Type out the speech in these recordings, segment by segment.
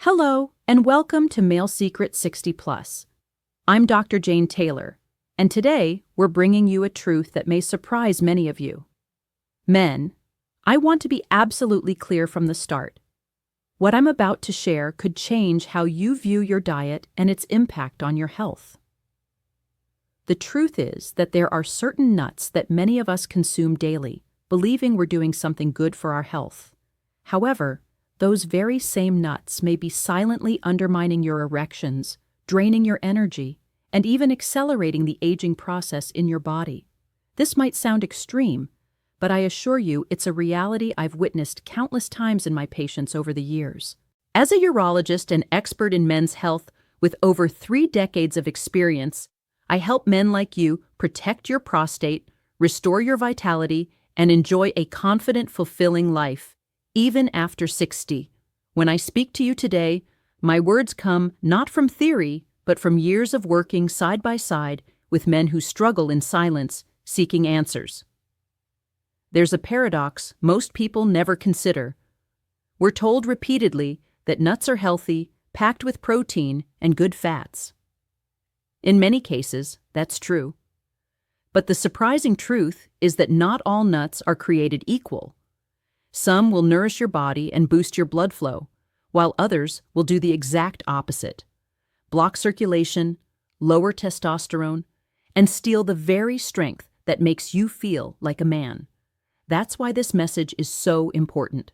Hello, and welcome to Male Secret 60 Plus. I'm Dr. Jane Taylor, and today we're bringing you a truth that may surprise many of you. Men, I want to be absolutely clear from the start. What I'm about to share could change how you view your diet and its impact on your health. The truth is that there are certain nuts that many of us consume daily, believing we're doing something good for our health. However, those very same nuts may be silently undermining your erections, draining your energy, and even accelerating the aging process in your body. This might sound extreme, but I assure you it's a reality I've witnessed countless times in my patients over the years. As a urologist and expert in men's health with over 3 decades of experience, I help men like you protect your prostate, restore your vitality, and enjoy a confident, fulfilling life, even after 60. When I speak to you today, my words come not from theory, but from years of working side by side with men who struggle in silence, seeking answers. There's a paradox most people never consider. We're told repeatedly that nuts are healthy, packed with protein and good fats. In many cases, that's true. But the surprising truth is that not all nuts are created equal. Some will nourish your body and boost your blood flow, while others will do the exact opposite: block circulation, lower testosterone, and steal the very strength that makes you feel like a man. That's why this message is so important.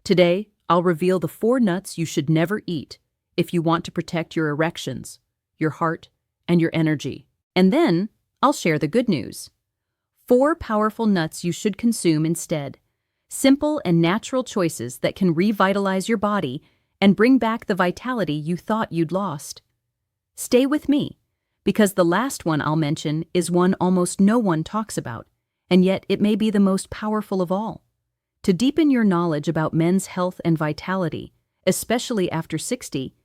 Today, I'll reveal the 4 nuts you should never eat if you want to protect your erections, your heart, and your energy. And then, I'll share the good news. 4 powerful nuts you should consume instead. Simple and natural choices that can revitalize your body and bring back the vitality you thought you'd lost. Stay with me, because the last one I'll mention is one almost no one talks about, and yet it may be the most powerful of all. To deepen your knowledge about men's health and vitality, especially after 60,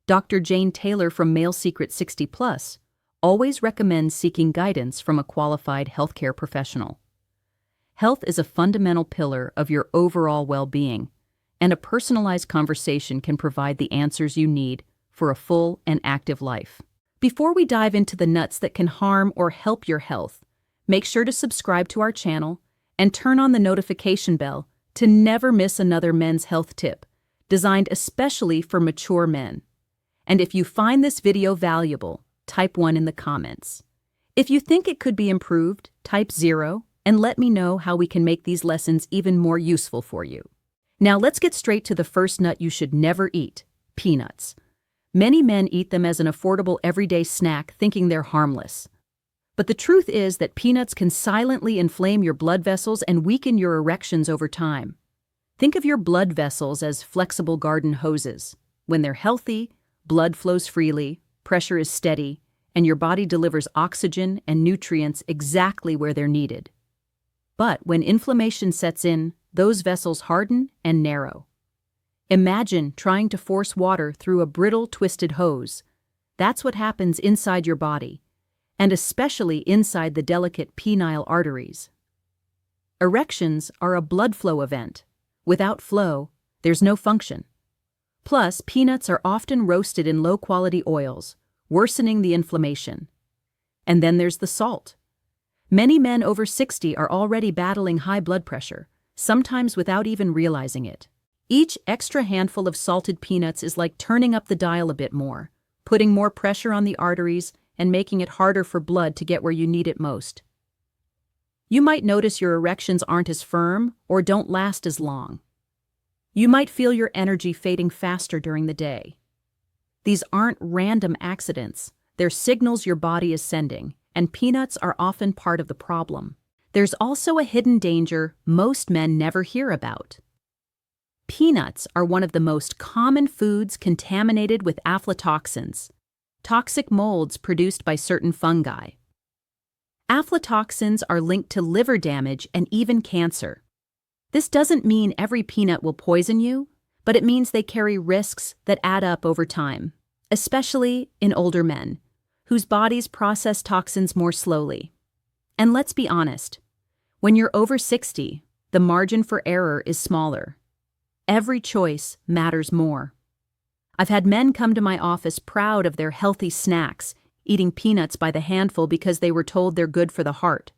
Dr. Jane Taylor from Male Secret 60 Plus always recommends seeking guidance from a qualified healthcare professional. Health is a fundamental pillar of your overall well-being, and a personalized conversation can provide the answers you need for a full and active life. Before we dive into the nuts that can harm or help your health, make sure to subscribe to our channel and turn on the notification bell to never miss another men's health tip, designed especially for mature men. And if you find this video valuable, type 1 in the comments. If you think it could be improved, type 0. And let me know how we can make these lessons even more useful for you. Now let's get straight to the first nut you should never eat: peanuts. Many men eat them as an affordable everyday snack, thinking they're harmless. But the truth is that peanuts can silently inflame your blood vessels and weaken your erections over time. Think of your blood vessels as flexible garden hoses. When they're healthy, blood flows freely, pressure is steady, and your body delivers oxygen and nutrients exactly where they're needed. But when inflammation sets in, those vessels harden and narrow. Imagine trying to force water through a brittle, twisted hose. That's what happens inside your body, and especially inside the delicate penile arteries. Erections are a blood flow event. Without flow, there's no function. Plus, peanuts are often roasted in low-quality oils, worsening the inflammation. And then there's the salt. Many men over 60 are already battling high blood pressure, sometimes without even realizing it. Each extra handful of salted peanuts is like turning up the dial a bit more, putting more pressure on the arteries and making it harder for blood to get where you need it most. You might notice your erections aren't as firm or don't last as long. You might feel your energy fading faster during the day. These aren't random accidents. They're signals your body is sending, and peanuts are often part of the problem. There's also a hidden danger most men never hear about. Peanuts are one of the most common foods contaminated with aflatoxins, toxic molds produced by certain fungi. Aflatoxins are linked to liver damage and even cancer. This doesn't mean every peanut will poison you, but it means they carry risks that add up over time, especially in older men, whose bodies process toxins more slowly. And let's be honest, when you're over 60, the margin for error is smaller. Every choice matters more. I've had men come to my office proud of their healthy snacks, eating peanuts by the handful because they were told they're good for the heart.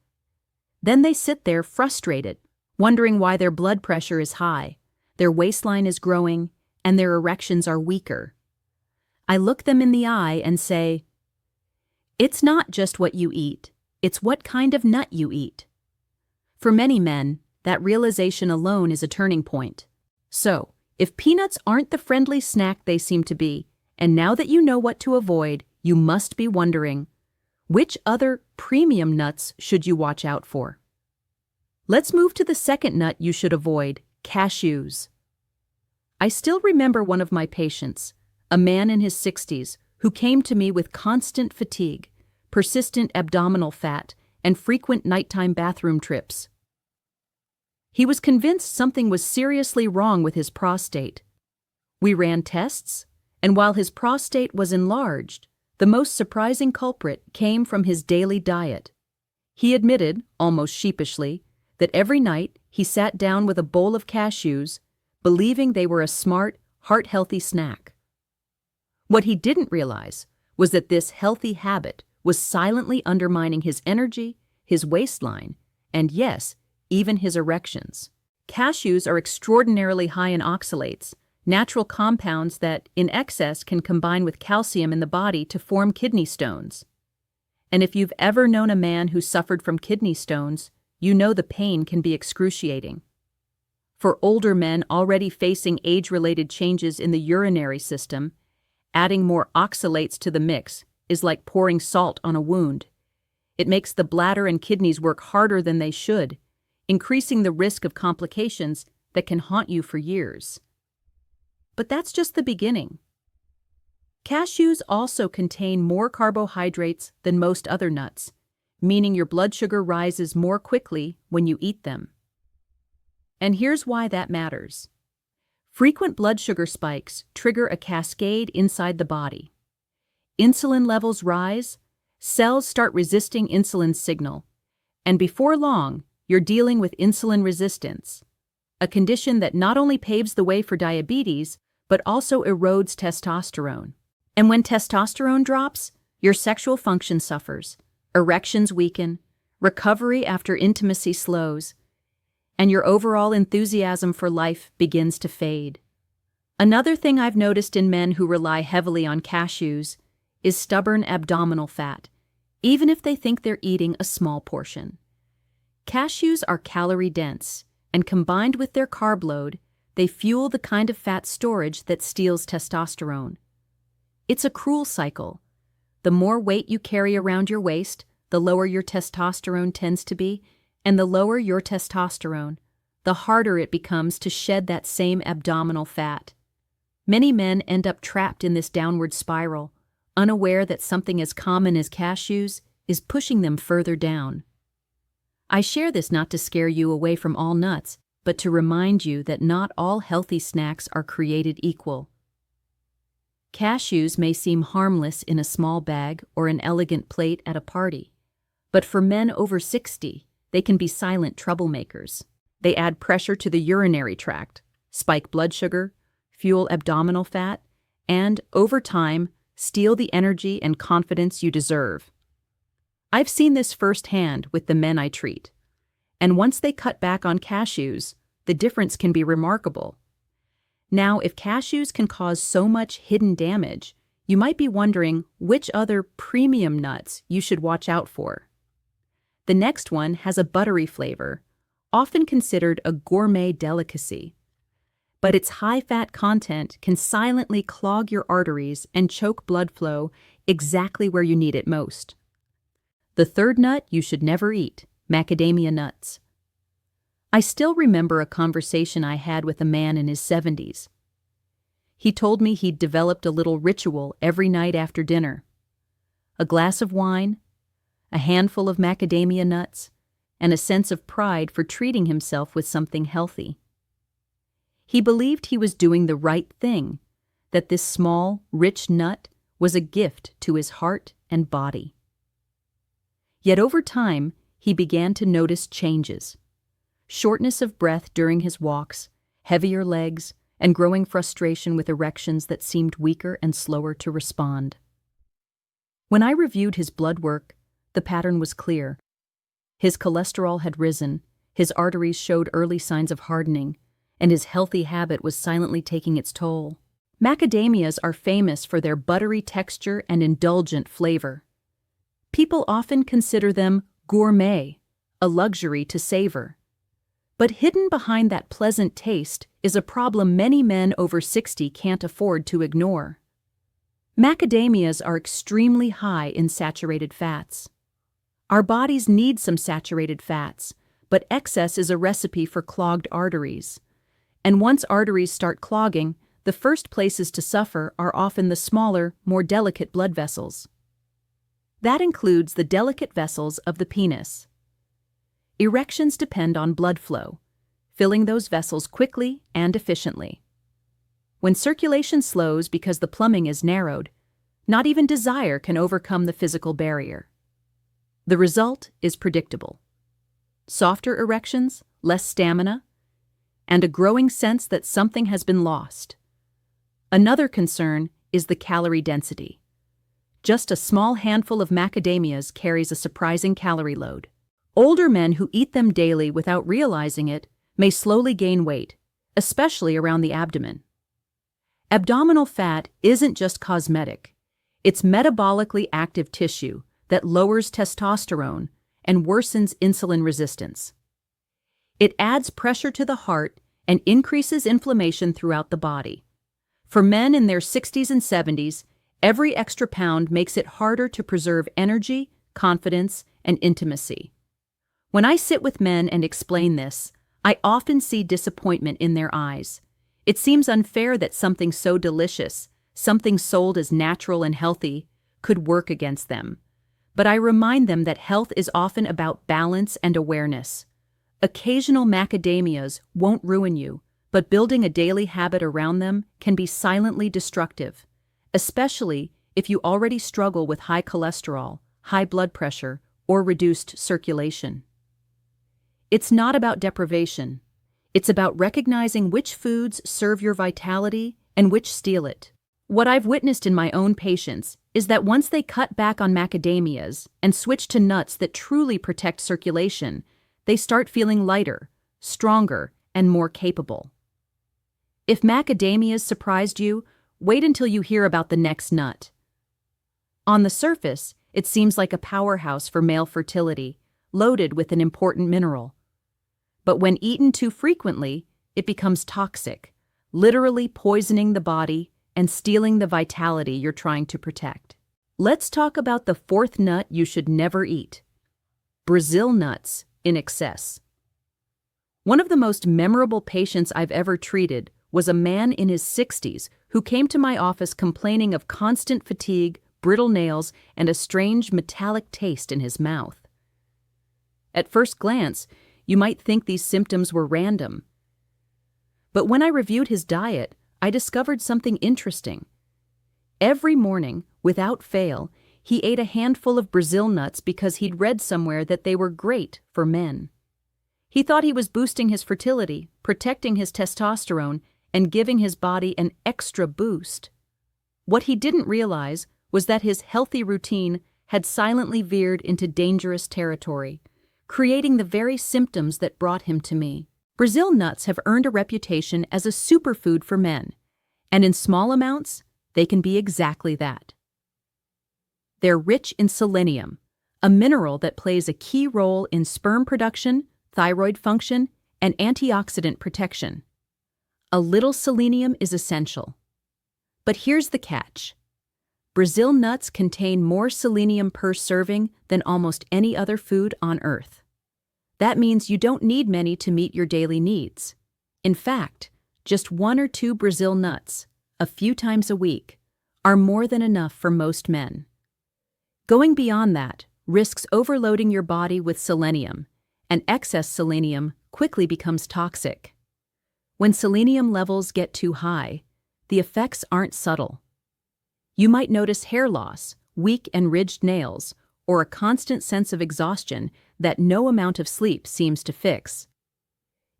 Then they sit there frustrated, wondering why their blood pressure is high, their waistline is growing, and their erections are weaker. I look them in the eye and say, "It's not just what you eat, it's what kind of nut you eat." For many men, that realization alone is a turning point. So, if peanuts aren't the friendly snack they seem to be, and now that you know what to avoid, you must be wondering, which other premium nuts should you watch out for? Let's move to the second nut you should avoid, cashews. I still remember one of my patients, a man in his 60s, who came to me with constant fatigue, persistent abdominal fat, and frequent nighttime bathroom trips. He was convinced something was seriously wrong with his prostate. We ran tests, and while his prostate was enlarged, the most surprising culprit came from his daily diet. He admitted, almost sheepishly, that every night he sat down with a bowl of cashews, believing they were a smart, heart-healthy snack. What he didn't realize was that this healthy habit was silently undermining his energy, his waistline, and yes, even his erections. Cashews are extraordinarily high in oxalates, natural compounds that, in excess, can combine with calcium in the body to form kidney stones. And if you've ever known a man who suffered from kidney stones, you know the pain can be excruciating. For older men already facing age-related changes in the urinary system, adding more oxalates to the mix is like pouring salt on a wound. It makes the bladder and kidneys work harder than they should, increasing the risk of complications that can haunt you for years. But that's just the beginning. Cashews also contain more carbohydrates than most other nuts, meaning your blood sugar rises more quickly when you eat them. And here's why that matters. Frequent blood sugar spikes trigger a cascade inside the body. Insulin levels rise, cells start resisting insulin's signal, and before long, you're dealing with insulin resistance, a condition that not only paves the way for diabetes, but also erodes testosterone. And when testosterone drops, your sexual function suffers, erections weaken, recovery after intimacy slows, and your overall enthusiasm for life begins to fade. Another thing I've noticed in men who rely heavily on cashews is stubborn abdominal fat, even if they think they're eating a small portion. Cashews are calorie-dense, and combined with their carb load, they fuel the kind of fat storage that steals testosterone. It's a cruel cycle. The more weight you carry around your waist, the lower your testosterone tends to be, and the lower your testosterone, the harder it becomes to shed that same abdominal fat. Many men end up trapped in this downward spiral, unaware that something as common as cashews is pushing them further down. I share this not to scare you away from all nuts, but to remind you that not all healthy snacks are created equal. Cashews may seem harmless in a small bag or an elegant plate at a party, but for men over 60, they can be silent troublemakers. They add pressure to the urinary tract, spike blood sugar, fuel abdominal fat, and, over time, steal the energy and confidence you deserve. I've seen this firsthand with the men I treat, and once they cut back on cashews, the difference can be remarkable. Now, if cashews can cause so much hidden damage, you might be wondering which other premium nuts you should watch out for. The next one has a buttery flavor, often considered a gourmet delicacy. But its high fat content can silently clog your arteries and choke blood flow exactly where you need it most. The third nut you should never eat, macadamia nuts. I still remember a conversation I had with a man in his 70s. He told me he'd developed a little ritual every night after dinner. A glass of wine, a handful of macadamia nuts, and a sense of pride for treating himself with something healthy. He believed he was doing the right thing, that this small, rich nut was a gift to his heart and body. Yet over time, he began to notice changes. Shortness of breath during his walks, heavier legs, and growing frustration with erections that seemed weaker and slower to respond. When I reviewed his blood work, the pattern was clear. His cholesterol had risen, his arteries showed early signs of hardening, and his healthy habit was silently taking its toll. Macadamias are famous for their buttery texture and indulgent flavor. People often consider them gourmet, a luxury to savor. But hidden behind that pleasant taste is a problem many men over 60 can't afford to ignore. Macadamias are extremely high in saturated fats. Our bodies need some saturated fats, but excess is a recipe for clogged arteries. And once arteries start clogging, the first places to suffer are often the smaller, more delicate blood vessels. That includes the delicate vessels of the penis. Erections depend on blood flow, filling those vessels quickly and efficiently. When circulation slows because the plumbing is narrowed, not even desire can overcome the physical barrier. The result is predictable. Softer erections, less stamina, and a growing sense that something has been lost. Another concern is the calorie density. Just a small handful of macadamias carries a surprising calorie load. Older men who eat them daily without realizing it may slowly gain weight, especially around the abdomen. Abdominal fat isn't just cosmetic. It's metabolically active tissue that lowers testosterone and worsens insulin resistance. It adds pressure to the heart and increases inflammation throughout the body. For men in their 60s and 70s, every extra pound makes it harder to preserve energy, confidence, and intimacy. When I sit with men and explain this, I often see disappointment in their eyes. It seems unfair that something so delicious, something sold as natural and healthy, could work against them. But I remind them that health is often about balance and awareness. Occasional macadamias won't ruin you, but building a daily habit around them can be silently destructive, especially if you already struggle with high cholesterol, high blood pressure, or reduced circulation. It's not about deprivation. It's about recognizing which foods serve your vitality and which steal it. What I've witnessed in my own patients is that once they cut back on macadamias and switch to nuts that truly protect circulation, they start feeling lighter, stronger, and more capable. If macadamias surprised you, wait until you hear about the next nut. On the surface, it seems like a powerhouse for male fertility, loaded with an important mineral. But when eaten too frequently, it becomes toxic, literally poisoning the body and stealing the vitality you're trying to protect. Let's talk about the fourth nut you should never eat: Brazil nuts in excess. One of the most memorable patients I've ever treated was a man in his 60s who came to my office complaining of constant fatigue, brittle nails, and a strange metallic taste in his mouth. At first glance, you might think these symptoms were random. But when I reviewed his diet, I discovered something interesting. Every morning, without fail, he ate a handful of Brazil nuts because he'd read somewhere that they were great for men. He thought he was boosting his fertility, protecting his testosterone, and giving his body an extra boost. What he didn't realize was that his healthy routine had silently veered into dangerous territory, creating the very symptoms that brought him to me. Brazil nuts have earned a reputation as a superfood for men, and in small amounts, they can be exactly that. They're rich in selenium, a mineral that plays a key role in sperm production, thyroid function, and antioxidant protection. A little selenium is essential. But here's the catch. Brazil nuts contain more selenium per serving than almost any other food on Earth. That means you don't need many to meet your daily needs. In fact, just 1 or 2 Brazil nuts, a few times a week, are more than enough for most men. Going beyond that risks overloading your body with selenium, and excess selenium quickly becomes toxic. When selenium levels get too high, the effects aren't subtle. You might notice hair loss, weak and ridged nails, or a constant sense of exhaustion that no amount of sleep seems to fix.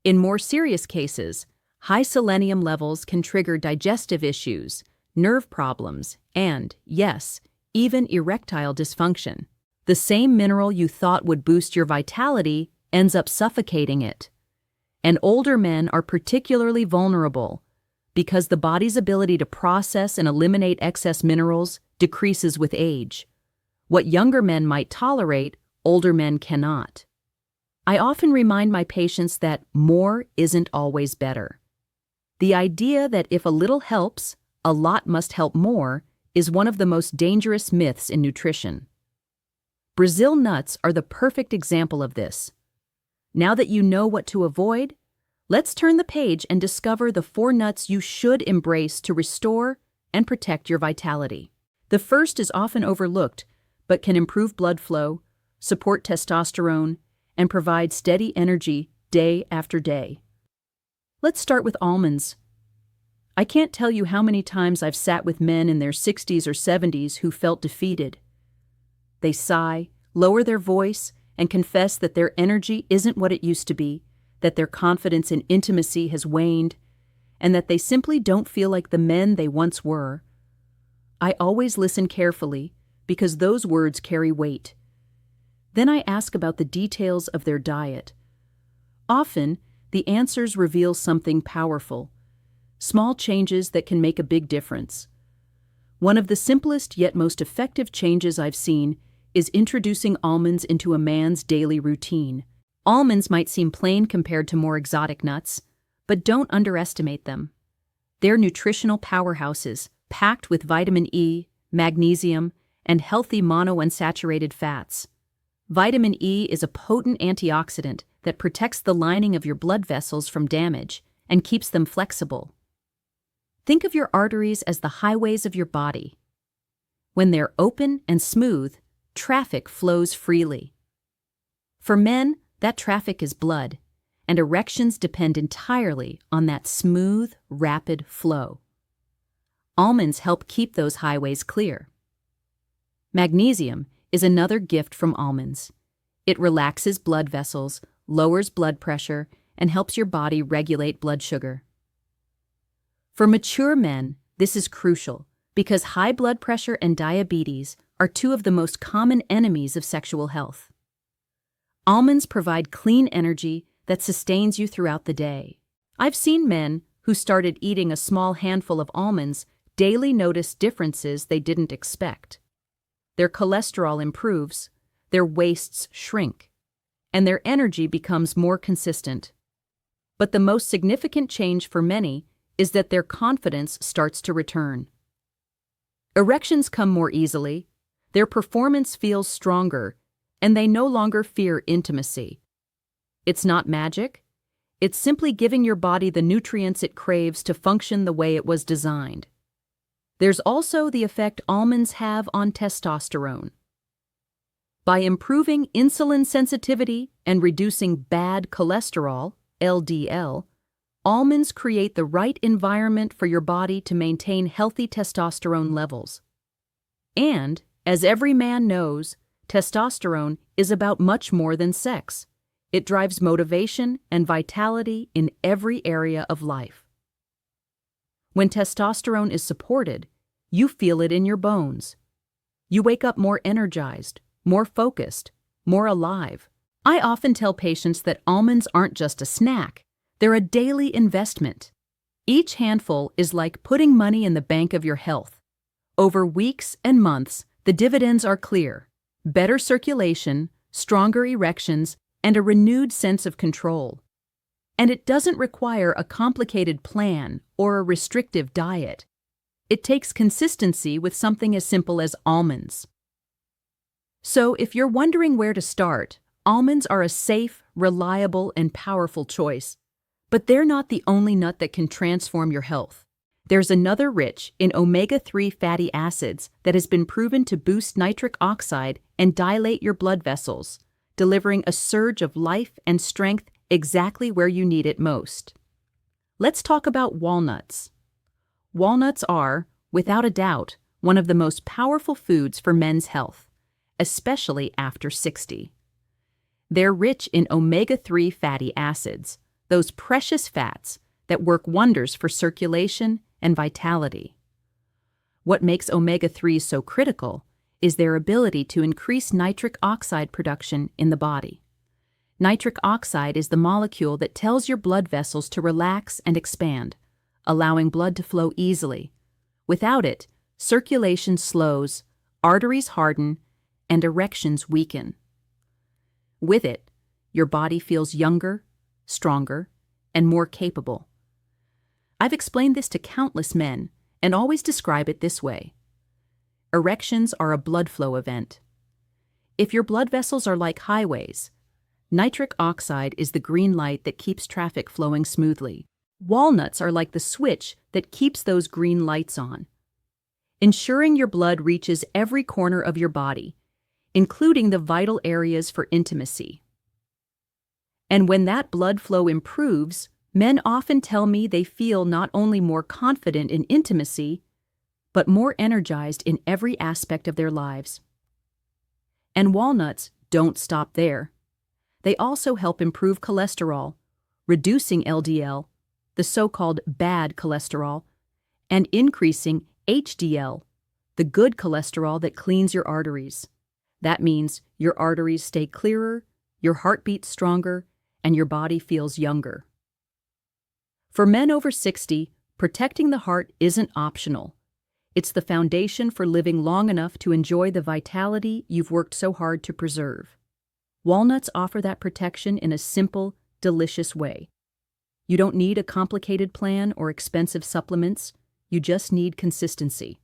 In more serious cases, High selenium levels can trigger digestive issues, nerve problems, and, yes, even erectile dysfunction. The same mineral you thought would boost your vitality ends up suffocating it. And older men are particularly vulnerable because the body's ability to process and eliminate excess minerals decreases with age. What younger men might tolerate, older men cannot. I often remind my patients that more isn't always better. The idea that if a little helps, a lot must help more is one of the most dangerous myths in nutrition. Brazil nuts are the perfect example of this. Now that you know what to avoid, let's turn the page and discover the 4 nuts you should embrace to restore and protect your vitality. The first is often overlooked, but can improve blood flow, support testosterone, and provide steady energy day after day. Let's start with almonds. I can't tell you how many times I've sat with men in their 60s or 70s who felt defeated. They sigh, lower their voice, and confess that their energy isn't what it used to be, that their confidence in intimacy has waned, and that they simply don't feel like the men they once were. I always listen carefully because those words carry weight. Then I ask about the details of their diet. Often, the answers reveal something powerful, small changes that can make a big difference. One of the simplest yet most effective changes I've seen is introducing almonds into a man's daily routine. Almonds might seem plain compared to more exotic nuts, but don't underestimate them. They're nutritional powerhouses, packed with vitamin E, magnesium, and healthy monounsaturated fats. Vitamin E is a potent antioxidant that protects the lining of your blood vessels from damage and keeps them flexible. Think of your arteries as the highways of your body. When they're open and smooth, traffic flows freely. For men, that traffic is blood, and erections depend entirely on that smooth, rapid flow. Almonds help keep those highways clear. Magnesium is another gift from almonds. It relaxes blood vessels, lowers blood pressure, and helps your body regulate blood sugar. For mature men, this is crucial because high blood pressure and diabetes are 2 of the most common enemies of sexual health. Almonds provide clean energy that sustains you throughout the day. I've seen men who started eating a small handful of almonds daily notice differences they didn't expect. Their cholesterol improves, their waists shrink, and their energy becomes more consistent. But the most significant change for many is that their confidence starts to return. Erections come more easily, their performance feels stronger, and they no longer fear intimacy. It's not magic. It's simply giving your body the nutrients it craves to function the way it was designed. There's also the effect almonds have on testosterone. By improving insulin sensitivity and reducing bad cholesterol, LDL, almonds create the right environment for your body to maintain healthy testosterone levels. And, as every man knows, testosterone is about much more than sex. It drives motivation and vitality in every area of life. When testosterone is supported, you feel it in your bones. You wake up more energized, more focused, more alive. I often tell patients that almonds aren't just a snack, they're a daily investment. Each handful is like putting money in the bank of your health. Over weeks and months, the dividends are clear. Better circulation, stronger erections, and a renewed sense of control. And it doesn't require a complicated plan or a restrictive diet. It takes consistency with something as simple as almonds. So if you're wondering where to start, almonds are a safe, reliable, and powerful choice. But they're not the only nut that can transform your health. There's another rich in omega-3 fatty acids that has been proven to boost nitric oxide and dilate your blood vessels, delivering a surge of life and strength exactly where you need it most. Let's talk about walnuts. Walnuts are, without a doubt, one of the most powerful foods for men's health, especially after 60. They're rich in omega-3 fatty acids, those precious fats that work wonders for circulation and vitality. What makes omega-3s so critical is their ability to increase nitric oxide production in the body. Nitric oxide is the molecule that tells your blood vessels to relax and expand, allowing blood to flow easily. Without it, circulation slows, arteries harden, and erections weaken. With it, your body feels younger, stronger, and more capable. I've explained this to countless men and always describe it this way. Erections are a blood flow event. If your blood vessels are like highways, nitric oxide is the green light that keeps traffic flowing smoothly. Walnuts are like the switch that keeps those green lights on, ensuring your blood reaches every corner of your body, including the vital areas for intimacy. And when that blood flow improves, men often tell me they feel not only more confident in intimacy, but more energized in every aspect of their lives. And walnuts don't stop there. They also help improve cholesterol, reducing LDL, the so-called bad cholesterol, and increasing HDL, the good cholesterol that cleans your arteries. That means your arteries stay clearer, your heart beats stronger, and your body feels younger. For men over 60, protecting the heart isn't optional. It's the foundation for living long enough to enjoy the vitality you've worked so hard to preserve. Walnuts offer that protection in a simple, delicious way. You don't need a complicated plan or expensive supplements, you just need consistency.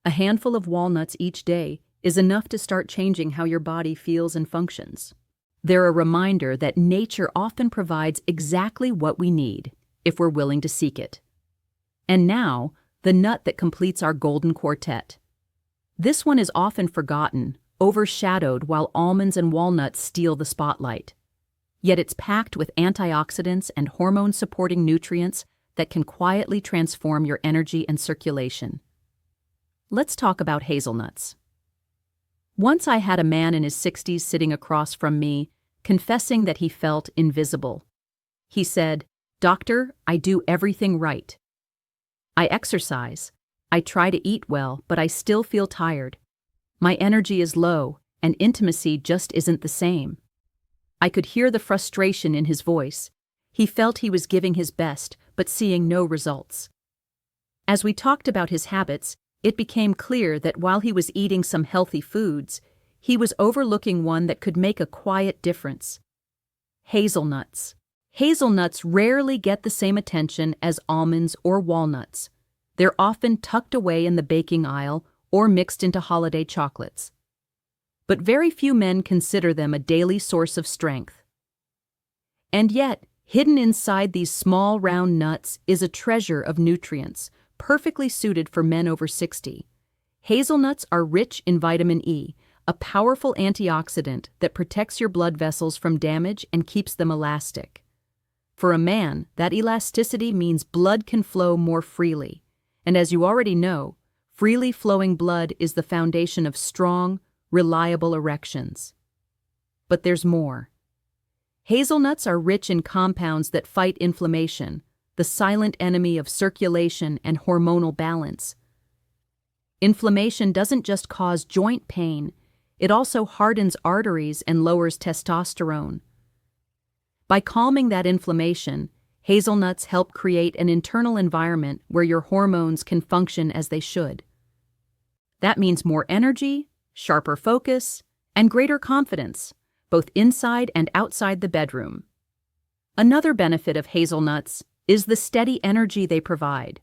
A handful of walnuts each day is enough to start changing how your body feels and functions. They're a reminder that nature often provides exactly what we need, if we're willing to seek it. And now, the nut that completes our golden quartet. This one is often forgotten, overshadowed while almonds and walnuts steal the spotlight. Yet it's packed with antioxidants and hormone-supporting nutrients that can quietly transform your energy and circulation. Let's talk about hazelnuts. Once I had a man in his 60s sitting across from me, confessing that he felt invisible. He said, "Doctor, I do everything right. I exercise, I try to eat well, but I still feel tired. My energy is low, and intimacy just isn't the same." I could hear the frustration in his voice. He felt he was giving his best, but seeing no results. As we talked about his habits, it became clear that while he was eating some healthy foods, he was overlooking one that could make a quiet difference. Hazelnuts. Hazelnuts rarely get the same attention as almonds or walnuts. They're often tucked away in the baking aisle or mixed into holiday chocolates. But very few men consider them a daily source of strength. And yet, hidden inside these small round nuts is a treasure of nutrients, perfectly suited for men over 60. Hazelnuts are rich in vitamin E, a powerful antioxidant that protects your blood vessels from damage and keeps them elastic. For a man, that elasticity means blood can flow more freely. And as you already know, freely flowing blood is the foundation of strong, reliable erections. But there's more. Hazelnuts are rich in compounds that fight inflammation, the silent enemy of circulation and hormonal balance. Inflammation doesn't just cause joint pain, it also hardens arteries and lowers testosterone. By calming that inflammation, hazelnuts help create an internal environment where your hormones can function as they should. That means more energy, sharper focus, and greater confidence, both inside and outside the bedroom. Another benefit of hazelnuts is the steady energy they provide.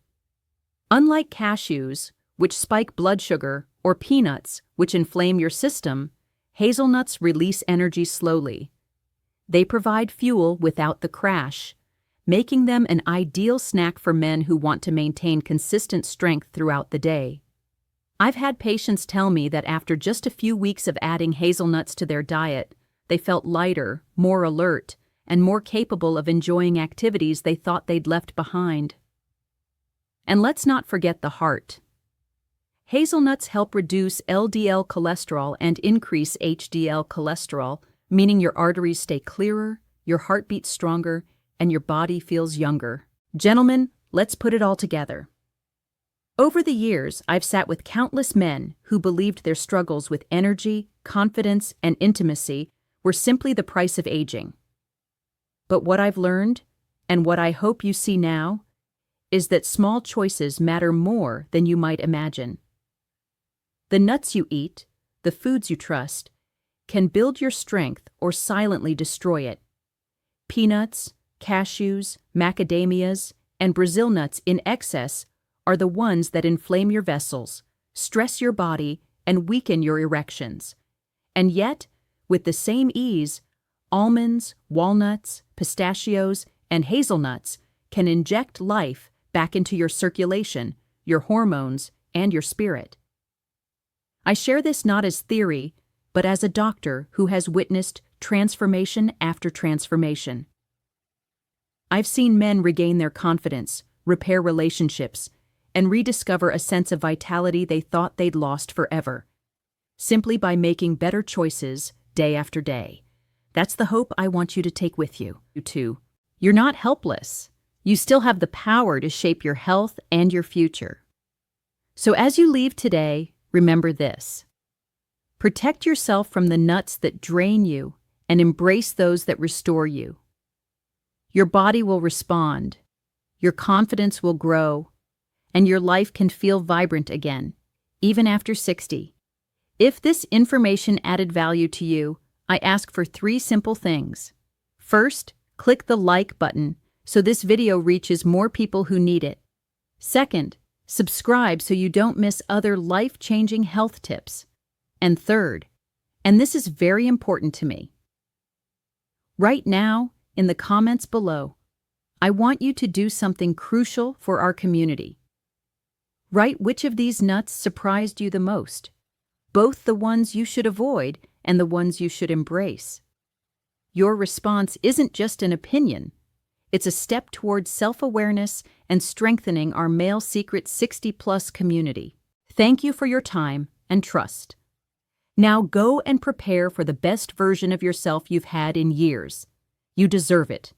Unlike cashews, which spike blood sugar, or peanuts, which inflame your system, hazelnuts release energy slowly. They provide fuel without the crash, making them an ideal snack for men who want to maintain consistent strength throughout the day. I've had patients tell me that after just a few weeks of adding hazelnuts to their diet, they felt lighter, more alert, and more capable of enjoying activities they thought they'd left behind. And let's not forget the heart. Hazelnuts help reduce LDL cholesterol and increase HDL cholesterol, meaning your arteries stay clearer, your heart beats stronger, and your body feels younger. Gentlemen, let's put it all together. Over the years, I've sat with countless men who believed their struggles with energy, confidence, and intimacy were simply the price of aging. But what I've learned, and what I hope you see now, is that small choices matter more than you might imagine. The nuts you eat, the foods you trust, can build your strength or silently destroy it. Peanuts, cashews, macadamias, and Brazil nuts in excess are the ones that inflame your vessels, stress your body, and weaken your erections. And yet, with the same ease, almonds, walnuts, pistachios, and hazelnuts can inject life back into your circulation, your hormones, and your spirit. I share this not as theory, but as a doctor who has witnessed transformation after transformation. I've seen men regain their confidence, repair relationships, and rediscover a sense of vitality they thought they'd lost forever, simply by making better choices day after day. That's the hope I want you to take with you, too. You're not helpless. You still have the power to shape your health and your future. So as you leave today, remember this. Protect yourself from the nuts that drain you and embrace those that restore you. Your body will respond, your confidence will grow, and your life can feel vibrant again, even after 60. If this information added value to you, I ask for 3 simple things. First, click the like button so this video reaches more people who need it. Second, subscribe so you don't miss other life-changing health tips. And third, and this is very important to me, right now, in the comments below, I want you to do something crucial for our community. Write which of these nuts surprised you the most, both the ones you should avoid and the ones you should embrace. Your response isn't just an opinion. It's a step towards self-awareness and strengthening our Male Secret 60+ community. Thank you for your time and trust. Now go and prepare for the best version of yourself you've had in years. You deserve it.